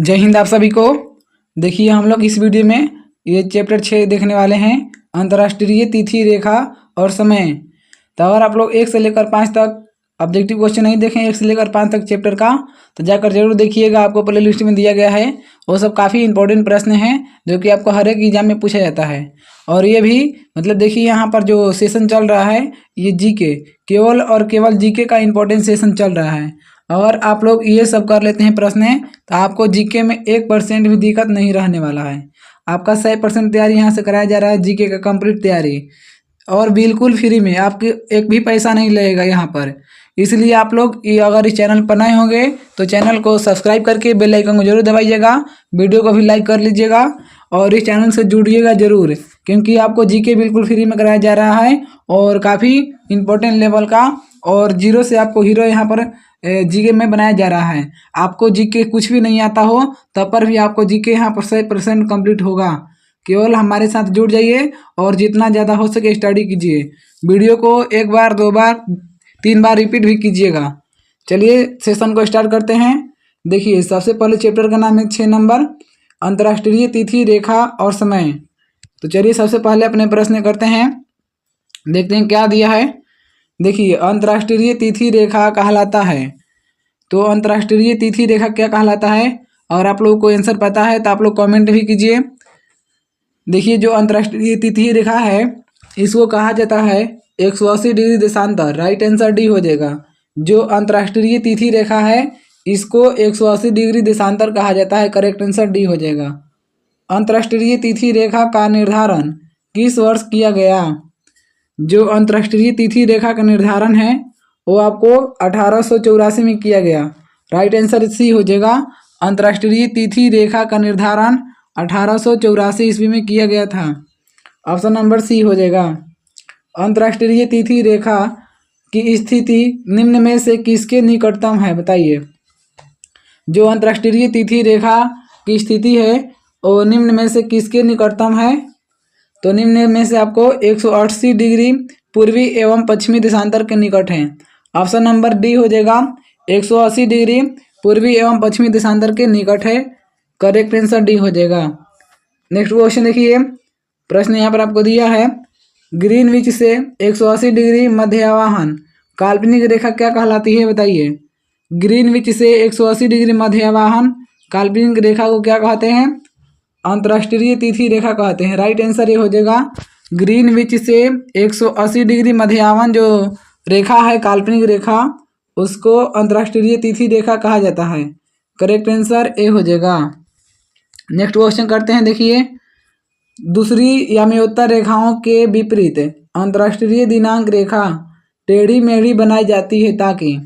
जय हिंद आप सभी को। देखिए हम लोग इस वीडियो में ये चैप्टर 6 देखने वाले हैं, अंतर्राष्ट्रीय तिथि रेखा और समय। तो अगर आप लोग 1 से लेकर 5 तक ऑब्जेक्टिव क्वेश्चन नहीं देखें 1 से लेकर 5 तक चैप्टर का, तो जाकर जरूर देखिएगा। आपको प्ले लिस्ट में दिया गया है, वो सब काफ़ी इंपॉर्टेंट प्रश्न हैं जो कि आपको हर एक एग्जाम में पूछा जाता है। और ये भी मतलब देखिए यहाँ पर जो सेशन चल रहा है ये जीके, केवल और केवल जीके का इंपॉर्टेंट सेशन चल रहा है। और आप लोग ये सब कर लेते हैं प्रश्न, तो आपको जीके में 1% भी दिक्कत नहीं रहने वाला है। आपका 100% तैयारी यहाँ से कराया जा रहा है, जीके का कंप्लीट तैयारी, और बिल्कुल फ्री में। आपके एक भी पैसा नहीं लगेगा यहाँ पर। इसलिए आप लोग अगर इस चैनल पर नए होंगे तो चैनल को सब्सक्राइब करके बेल आइकन को जरूर दबाइएगा, वीडियो को भी लाइक कर लीजिएगा और इस चैनल से जुड़िएगा जरूर, क्योंकि आपको जीके बिल्कुल फ्री में कराया जा रहा है और काफ़ी इंपॉर्टेंट लेवल का। और जीरो से आपको हीरो यहाँ पर जीके में बनाया जा रहा है। आपको जीके कुछ भी नहीं आता हो तब पर भी आपको जीके यहाँ पर 100% कंप्लीट होगा। केवल हमारे साथ जुड़ जाइए और जितना ज़्यादा हो सके स्टडी कीजिए। वीडियो को 1 बार 2 बार 3 बार रिपीट भी कीजिएगा। चलिए सेशन को स्टार्ट करते हैं। देखिए सबसे पहले चैप्टर का नाम है 6 नंबर, अंतर्राष्ट्रीय तिथि रेखा और समय। तो चलिए सबसे पहले अपने प्रश्न करते हैं, देखते हैं क्या दिया है। देखिए अंतर्राष्ट्रीय तिथि रेखा कहलाता है, तो अंतर्राष्ट्रीय तिथि रेखा क्या कहलाता है? और आप लोगों को आंसर पता है तो आप लोग कमेंट भी कीजिए। देखिए जो अंतर्राष्ट्रीय तिथि रेखा है इसको कहा जाता है 180 डिग्री देशांतर। राइट आंसर डी हो जाएगा। जो अंतर्राष्ट्रीय तिथि रेखा है इसको 180 डिग्री देशांतर कहा जाता है। करेक्ट आंसर डी हो जाएगा। अंतर्राष्ट्रीय तिथि रेखा का निर्धारण किस वर्ष किया गया? जो अंतर्राष्ट्रीय तिथि रेखा का निर्धारण है वो आपको 1884 में किया गया। राइट आंसर सी हो जाएगा। अंतर्राष्ट्रीय तिथि रेखा का निर्धारण 1884 ईस्वी में किया गया था। ऑप्शन नंबर सी हो जाएगा। अंतर्राष्ट्रीय तिथि रेखा की स्थिति निम्न में से किसके निकटतम है? बताइए। जो अंतर्राष्ट्रीय तिथि रेखा की स्थिति है वो निम्न में से किसके निकटतम है? तो निम्न में से आपको 180 डिग्री पूर्वी एवं पश्चिमी देशांतर के निकट है। ऑप्शन नंबर डी हो जाएगा। 180 डिग्री पूर्वी एवं पश्चिमी देशांतर के निकट है। करेक्ट आंसर डी हो जाएगा। नेक्स्ट क्वेश्चन देखिए, प्रश्न यहाँ पर आपको दिया है, ग्रीनविच से 180 डिग्री मध्यावहन काल्पनिक रेखा क्या कहलाती है? बताइए। ग्रीनविच से 180 डिग्री मध्यावहन काल्पनिक रेखा को क्या कहते हैं? अंतर्राष्ट्रीय तिथि रेखा कहते हैं। राइट आंसर ये हो जाएगा। ग्रीनविच से 180 डिग्री मध्यावहन जो रेखा है काल्पनिक रेखा, उसको अंतर्राष्ट्रीय तिथि रेखा कहा जाता है। करेक्ट आंसर ए हो जाएगा। नेक्स्ट क्वेश्चन करते हैं। देखिए दूसरी याम्योत्तर रेखाओं के विपरीत अंतर्राष्ट्रीय दिनांक रेखा टेढ़ी मेढ़ी बनाई जाती है, ताकि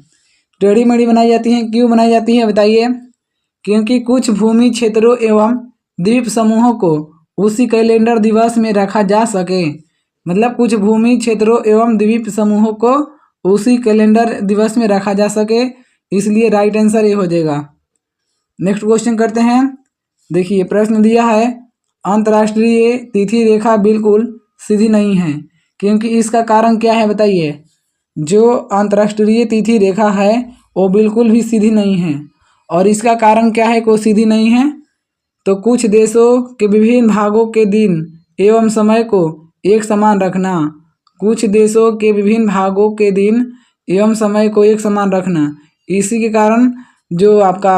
टेढ़ी मेढ़ी बनाई जाती है। क्यों बनाई जाती है बताइए? क्योंकि कुछ भूमि क्षेत्रों एवं द्वीप समूहों को उसी कैलेंडर दिवस में रखा जा सके। मतलब कुछ भूमि क्षेत्रों एवं द्वीप समूहों को उसी कैलेंडर दिवस में रखा जा सके, इसलिए राइट आंसर ये हो जाएगा। नेक्स्ट क्वेश्चन करते हैं। देखिए प्रश्न दिया है, अंतर्राष्ट्रीय तिथि रेखा बिल्कुल सीधी नहीं है, क्योंकि इसका कारण क्या है? बताइए। जो अंतर्राष्ट्रीय तिथि रेखा है वो बिल्कुल भी सीधी नहीं है, और इसका कारण क्या है कि वो सीधी नहीं है? तो कुछ देशों के विभिन्न भागों के दिन एवं समय को एक समान रखना। कुछ देशों के विभिन्न भागों के दिन एवं समय को एक समान रखना, इसी के कारण जो आपका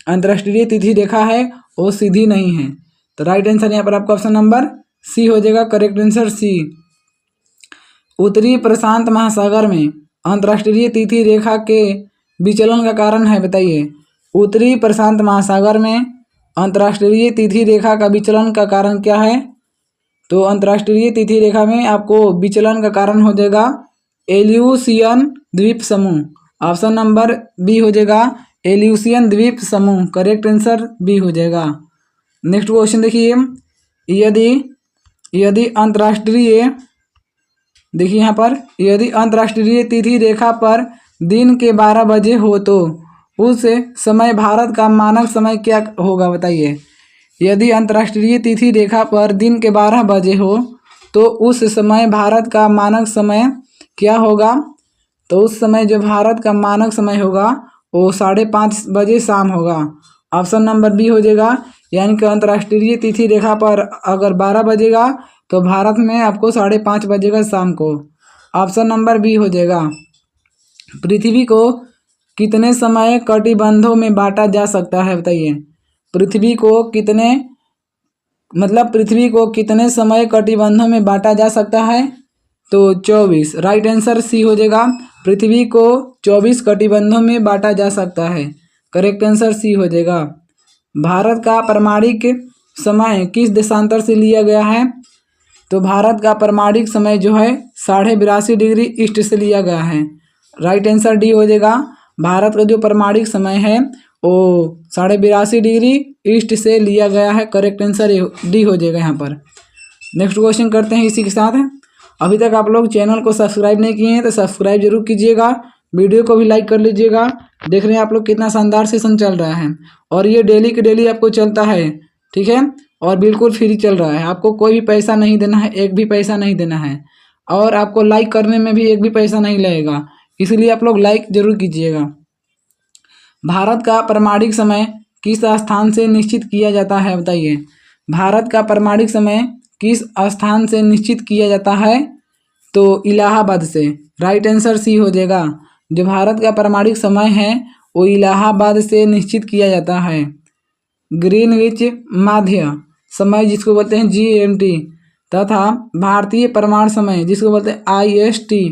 अंतर्राष्ट्रीय तिथि रेखा है वो सीधी नहीं है। तो राइट आंसर यहाँ पर आपका ऑप्शन नंबर सी हो जाएगा। Correct answer C. उत्तरी प्रशांत महासागर में अंतर्राष्ट्रीय तिथि रेखा के विचलन का कारण है? बताइए। उत्तरी प्रशांत महासागर में अंतर्राष्ट्रीय तिथि रेखा का विचलन का कारण क्या है? तो अंतर्राष्ट्रीय तिथि रेखा में आपको विचलन का कारण हो जाएगा एल्यूसियन द्वीप समूह। ऑप्शन नंबर बी हो जाएगा, एल्यूसियन द्वीप समूह। करेक्ट आंसर बी हो जाएगा। नेक्स्ट क्वेश्चन देखिए, यदि अंतर्राष्ट्रीय, देखिए यहाँ पर, यदि अंतर्राष्ट्रीय तिथि रेखा पर दिन के 12 बजे हो तो उस समय भारत का मानक समय क्या होगा? बताइए। यदि अंतर्राष्ट्रीय तिथि रेखा पर दिन के 12 बजे हो तो उस समय भारत का मानक समय क्या होगा? तो उस समय जो भारत का मानक समय होगा वो 5:30 बजे शाम होगा। ऑप्शन नंबर बी हो जाएगा, यानी कि अंतर्राष्ट्रीय तिथि रेखा पर अगर 12 बजेगा तो भारत में आपको 5:30 बजेगा शाम को। ऑप्शन नंबर बी हो जाएगा। पृथ्वी को कितने समय कटिबंधों में बांटा जा सकता है बताइए। पृथ्वी को कितने समय कटिबंधों में बांटा जा सकता है, तो 24। राइट आंसर सी हो जाएगा। पृथ्वी को 24 कटिबंधों में बांटा जा सकता है। करेक्ट आंसर सी हो जाएगा। भारत का प्रामाणिक समय किस देशांतर से लिया गया है, तो भारत का प्रामाणिक समय जो है 82.5 डिग्री ईस्ट से लिया गया है। राइट आंसर डी हो जाएगा। भारत का जो प्रामाणिक समय है वो 82.5 डिग्री ईस्ट से लिया गया है। करेक्ट आंसर डी हो जाएगा यहाँ पर। नेक्स्ट क्वेश्चन करते हैं इसी के साथ। अभी तक आप लोग चैनल को सब्सक्राइब नहीं किए हैं तो सब्सक्राइब जरूर कीजिएगा, वीडियो को भी लाइक कर लीजिएगा। देख रहे हैं आप लोग कितना शानदार सेशन चल रहा है और ये डेली के डेली आपको चलता है, ठीक है, और बिल्कुल फ्री चल रहा है। आपको कोई भी पैसा नहीं देना है, एक भी पैसा नहीं देना है, और आपको लाइक करने में भी एक भी पैसा नहीं लगेगा, इसलिए आप लोग लाइक जरूर कीजिएगा। भारत का प्रामाणिक समय किस स्थान से निश्चित किया जाता है बताइए। भारत का प्रामाणिक समय किस स्थान से निश्चित किया जाता है, तो इलाहाबाद से। राइट आंसर सी हो जाएगा। जो भारत का प्रामाणिक समय है वो इलाहाबाद से निश्चित किया जाता है। ग्रीनविच माध्य समय जिसको बोलते हैं GMT तथा भारतीय प्रमाण समय जिसको बोलते हैं IST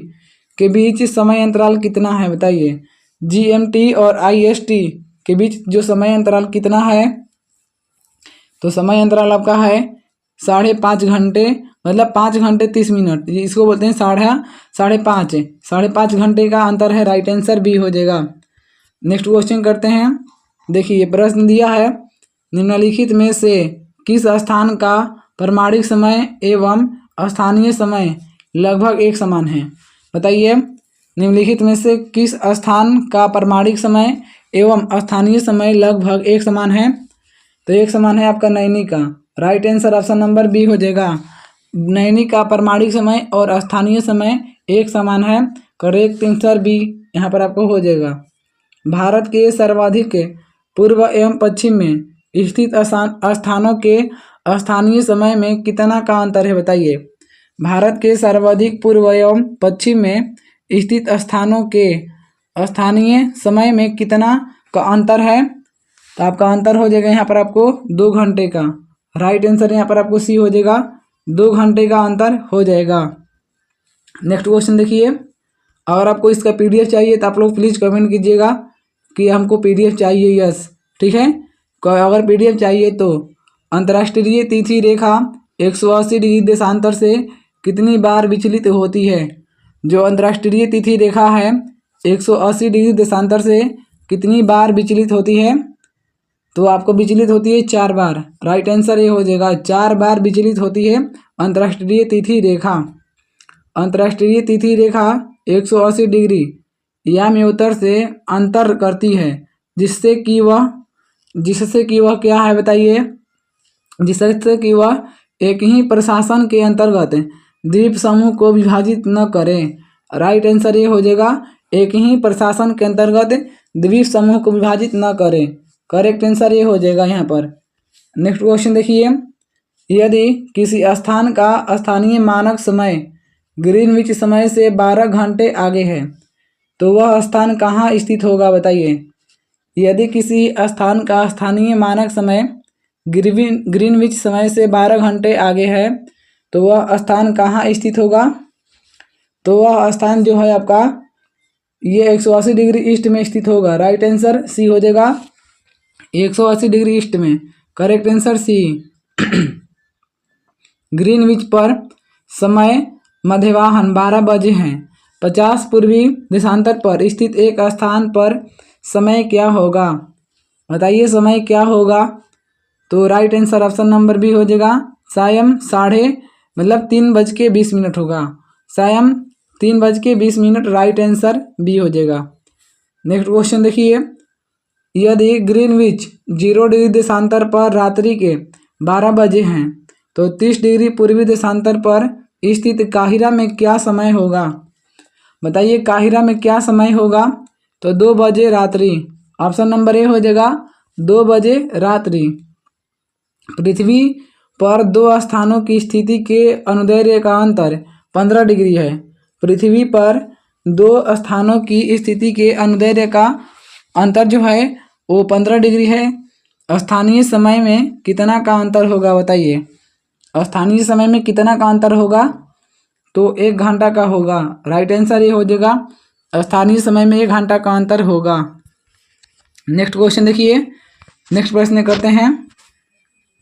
के बीच समय अंतराल कितना है बताइए। GMT और IST के बीच जो समय अंतराल कितना है, तो समय अंतराल आपका है 5.5 घंटे, मतलब 5 घंटे 30 मिनट। इसको बोलते हैं 5.5 घंटे का अंतर है। राइट आंसर बी हो जाएगा। नेक्स्ट क्वेश्चन करते हैं। देखिए प्रश्न दिया है, निम्नलिखित में से किस स्थान का प्रामाणिक समय एवं स्थानीय समय लगभग एक समान है बताइए। निम्नलिखित में से किस स्थान का प्रामाणिक समय एवं स्थानीय समय लगभग एक समान है, तो एक समान है आपका नैनी का। Right answer option number B हो जाएगा। नैनी का प्रामाणिक समय और स्थानीय समय एक समान है। करेक्ट आंसर बी यहाँ पर आपको हो जाएगा। भारत के सर्वाधिक पूर्व एवं पश्चिम में स्थित स्थानों के स्थानीय समय में कितना का अंतर है बताइए। भारत के सर्वाधिक पूर्व एवं पश्चिम में स्थित स्थानों के स्थानीय समय में कितना का अंतर है, तो आपका अंतर हो जाएगा यहाँ पर आपको 2 घंटे का। राइट आंसर यहाँ पर आपको सी हो जाएगा, 2 घंटे का अंतर हो जाएगा। नेक्स्ट क्वेश्चन देखिए, अगर आपको इसका PDF चाहिए तो आप लोग प्लीज़ कमेंट कीजिएगा कि हमको PDF चाहिए, यस, ठीक है। अगर PDF चाहिए तो अंतर्राष्ट्रीय तिथि रेखा 180 डिग्री देशांतर से कितनी बार विचलित होती है। जो अंतर्राष्ट्रीय तिथि रेखा है 180 डिग्री देशांतर से कितनी बार विचलित होती है, तो आपको विचलित होती है 4 बार। राइट आंसर ये हो जाएगा, 4 बार विचलित होती है अंतर्राष्ट्रीय तिथि रेखा। अंतर्राष्ट्रीय तिथि रेखा 180 डिग्री याम्योत्तर से अंतर करती है, जिससे कि वह क्या है बताइए, जिससे कि वह एक ही प्रशासन के अंतर्गत द्वीप समूह को विभाजित न करें। राइट आंसर ये हो जाएगा, एक ही प्रशासन के अंतर्गत द्वीप समूह को विभाजित न करें। करेक्ट आंसर ये हो जाएगा यहाँ पर। नेक्स्ट क्वेश्चन देखिए, यदि किसी स्थान का स्थानीय मानक समय ग्रीनविच समय से 12 घंटे आगे है तो वह स्थान कहाँ स्थित होगा बताइए। यदि किसी स्थान का स्थानीय मानक समय ग्रीनविच समय से 12 घंटे आगे है तो वह स्थान कहाँ स्थित होगा, तो वह स्थान जो है आपका ये 180 डिग्री ईस्ट में स्थित होगा। राइट आंसर सी हो जाएगा, 180 डिग्री ईस्ट में। Correct answer C. ग्रीनविच पर समय मध्यवाहन 12 बजे हैं। 50 पूर्वी देशांतर पर स्थित एक स्थान पर समय क्या होगा बताइए, समय क्या होगा, तो right answer option number B हो जाएगा, सायं 3:20 होगा। सायं 3:20। राइट आंसर बी हो जाएगा। नेक्स्ट क्वेश्चन देखिए, यदि ग्रीनविच 0 डिग्री देशांतर पर रात्रि के 12 बजे हैं तो 30 डिग्री पूर्वी देशांतर पर स्थित काहिरा में क्या समय होगा बताइए। काहिरा में क्या समय होगा, तो 2 बजे रात्रि। ऑप्शन नंबर ए हो जाएगा, 2 बजे रात्रि। पृथ्वी पर दो स्थानों की स्थिति के अनुदैर्ध्य का अंतर 15 डिग्री है। पृथ्वी पर दो स्थानों की स्थिति के अनुदैर्ध्य का अंतर जो है वो 15 डिग्री है। स्थानीय समय में कितना का अंतर होगा बताइए। स्थानीय समय में कितना का अंतर होगा, तो 1 घंटा का होगा। राइट आंसर ये हो जाएगा, स्थानीय समय में 1 घंटा का अंतर होगा। नेक्स्ट क्वेश्चन देखिए, नेक्स्ट प्रश्न करते हैं।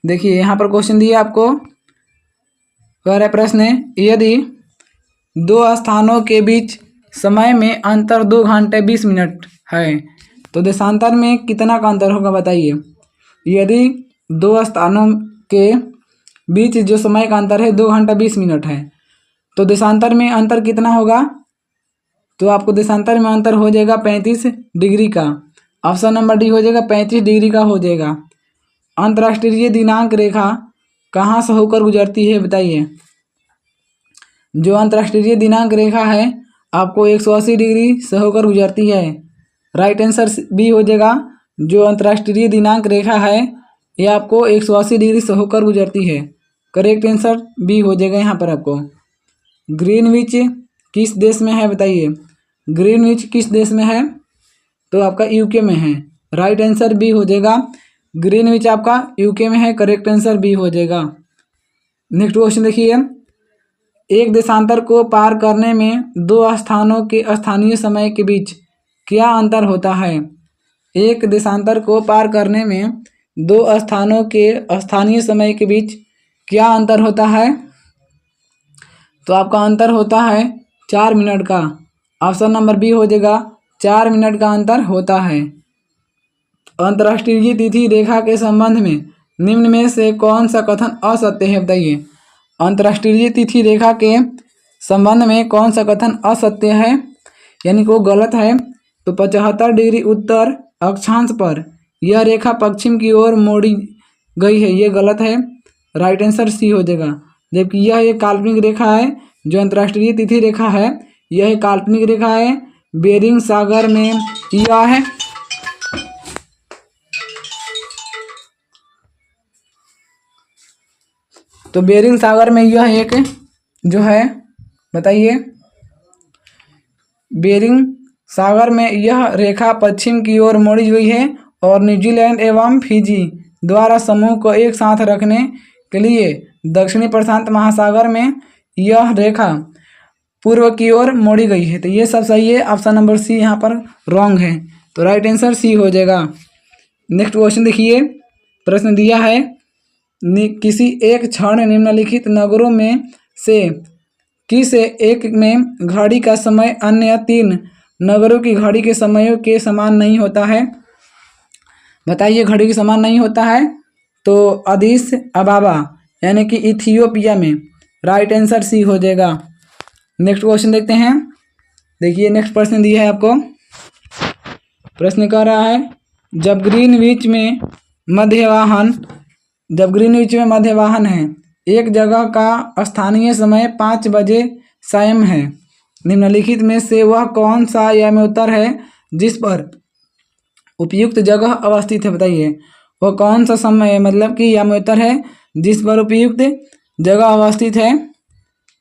देखिए यहाँ पर क्वेश्चन दिया आपको, कह रहा है प्रश्न, यदि दो स्थानों के बीच समय में अंतर 2 घंटे 20 मिनट है तो देशांतर में कितना का अंतर होगा बताइए। यदि दो स्थानों के बीच जो समय का अंतर है 2 घंटा 20 मिनट है तो देशांतर में अंतर कितना होगा, तो आपको देशांतर में अंतर हो जाएगा 35 डिग्री का। ऑप्शन नंबर डी हो जाएगा, 35 डिग्री का हो जाएगा। अंतर्राष्ट्रीय दिनांक रेखा कहाँ से होकर गुजरती है बताइए। जो अंतर्राष्ट्रीय दिनांक रेखा है आपको 180 डिग्री से होकर गुजरती है। राइट आंसर बी हो जाएगा, जो अंतर्राष्ट्रीय दिनांक रेखा है ये आपको 180 डिग्री से होकर गुजरती है। करेक्ट आंसर बी हो जाएगा यहाँ पर आपको। ग्रीनविच किस देश में है बताइए। ग्रीनविच किस देश में है, तो आपका यूके में है। राइट आंसर बी हो जाएगा, ग्रीनविच आपका यूके में है। करेक्ट आंसर बी हो जाएगा। नेक्स्ट क्वेश्चन देखिए, एक देशांतर को पार करने में दो स्थानों के स्थानीय समय के बीच क्या अंतर होता है। एक देशांतर को पार करने में दो स्थानों के स्थानीय समय के बीच क्या अंतर होता है, तो आपका अंतर होता है 4 मिनट का। ऑप्शन नंबर बी हो जाएगा, 4 मिनट का अंतर होता है। अंतर्राष्ट्रीय तिथि रेखा के संबंध में निम्न में से कौन सा कथन असत्य है बताइए। अंतर्राष्ट्रीय तिथि रेखा के संबंध में कौन सा कथन असत्य है, यानी कि वो गलत है। तो 75 डिग्री उत्तर अक्षांश पर यह रेखा पश्चिम की ओर मोड़ी गई है, ये गलत है। राइट आंसर सी हो जाएगा। जबकि यह एक काल्पनिक रेखा है, जो अंतर्राष्ट्रीय तिथि रेखा है यह एक काल्पनिक रेखा है। बेरिंग सागर में यह है, तो बेरिंग सागर में यह एक जो है बताइए, बेरिंग सागर में यह रेखा पश्चिम की ओर मोड़ी हुई है और न्यूजीलैंड एवं फिजी द्वारा समूह को एक साथ रखने के लिए दक्षिणी प्रशांत महासागर में यह रेखा पूर्व की ओर मोड़ी गई है। तो ये सब सही है। ऑप्शन नंबर सी यहाँ पर रॉन्ग है, तो राइट आंसर सी हो जाएगा। नेक्स्ट क्वेश्चन देखिए, प्रश्न दिया है, किसी एक क्षण निम्नलिखित नगरों में से किस एक में घड़ी का समय अन्य 3 नगरों की घड़ी के समयों के समान नहीं होता है। बताइए, घड़ी के समान नहीं होता है, तो अदीस अबाबा यानी कि इथियोपिया में। राइट आंसर सी हो जाएगा। नेक्स्ट क्वेश्चन देखते हैं। देखिए नेक्स्ट प्रश्न दिया है आपको। प्रश्न कह रहा है, जब ग्रीनविच में मध्यवाहन है, एक जगह का स्थानीय समय 5 बजे सायं है। निम्नलिखित में से वह कौन सा याम्योत्तर है जिस पर उपयुक्त जगह अवस्थित है बताइए। वह कौन सा समय मतलब कि याम्योत्तर है जिस पर उपयुक्त जगह अवस्थित है,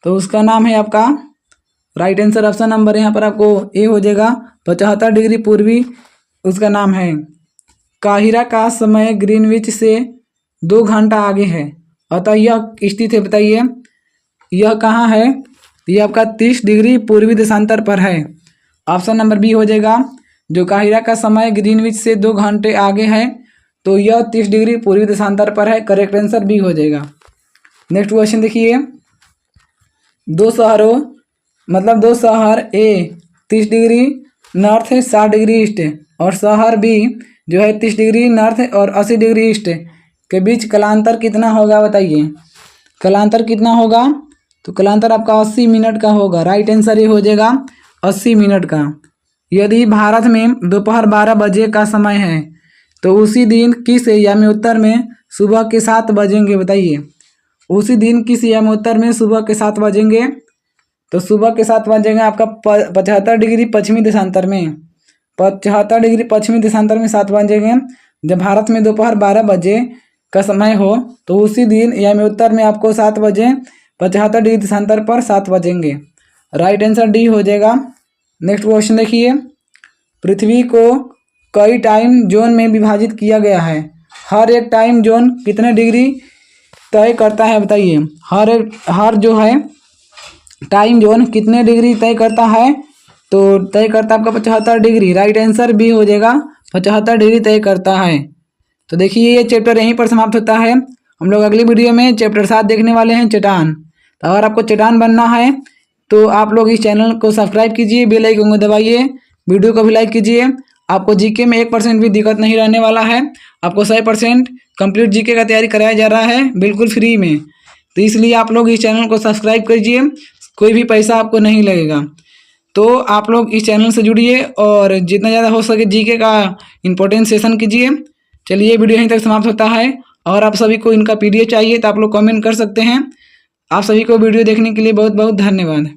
तो उसका नाम है आपका, राइट आंसर ऑप्शन नंबर यहाँ पर आपको ए हो जाएगा, 75 डिग्री पूर्वी उसका नाम है। काहिरा का समय ग्रीनविच से 2 घंटा आगे है, अतः यह स्थित है बताइए, यह कहाँ है। यह आपका 30 डिग्री पूर्वी देशांतर पर है। ऑप्शन नंबर बी हो जाएगा, जो काहिरा का समय ग्रीनविच से 2 घंटे आगे है तो यह 30 डिग्री पूर्वी देशांतर पर है। करेक्ट आंसर बी हो जाएगा। नेक्स्ट क्वेश्चन देखिए, दो शहर ए 30 डिग्री नॉर्थ 60 डिग्री ईस्ट और शहर बी जो है 30 डिग्री नॉर्थ और 80 डिग्री ईस्ट के बीच कलांतर कितना होगा बताइए। कलांतर कितना होगा, तो कलांतर आपका 80 मिनट का होगा। राइट आंसर ये हो जाएगा 80 मिनट का। यदि भारत में दोपहर 12 बजे का समय है तो उसी दिन किस याम्योत्तर में सुबह के 7 बजेंगे बताइए। उसी दिन किस याम्योत्तर में सुबह के 7 बजेंगे, तो सुबह के 7 बजेंगे आपका 75 डिग्री पश्चिमी देशांतर में। 75 डिग्री पश्चिमी देशांतर में 7 बजेंगे जब भारत में दोपहर 12 बजे का समय हो तो उसी दिन यानी उत्तर में आपको 7 बजे 75 डिग्री देशांतर पर 7 बजेंगे। राइट आंसर डी हो जाएगा। नेक्स्ट क्वेश्चन देखिए, पृथ्वी को कई टाइम जोन में विभाजित किया गया है। हर एक टाइम जोन कितने डिग्री तय करता है बताइए। हर जो है टाइम जोन कितने डिग्री तय करता है, तो तय करता है आपका 75 डिग्री। राइट आंसर बी हो जाएगा, 75 डिग्री तय करता है। तो देखिए ये चैप्टर यहीं पर समाप्त होता है। हम लोग अगली वीडियो में चैप्टर 7 देखने वाले हैं, चट्टान। तो अगर आपको चट्टान बनना है तो आप लोग इस चैनल को सब्सक्राइब कीजिए, बेल आइकन को दबाइए, वीडियो को भी लाइक कीजिए। आपको जीके में 1% भी दिक्कत नहीं रहने वाला है। आपको 100% कंप्लीट जीके का तैयारी कराया जा रहा है बिल्कुल फ्री में। तो इसलिए आप लोग इस चैनल को सब्सक्राइब कीजिए, कोई भी पैसा आपको नहीं लगेगा। तो आप लोग इस चैनल से जुड़िए और जितना ज़्यादा हो सके जीके का इंपॉर्टेंट सेशन कीजिए। चलिए वीडियो यहीं तक समाप्त होता है। और आप सभी को इनका पीडीएफ चाहिए तो आप लोग कमेंट कर सकते हैं। आप सभी को वीडियो देखने के लिए बहुत बहुत धन्यवाद।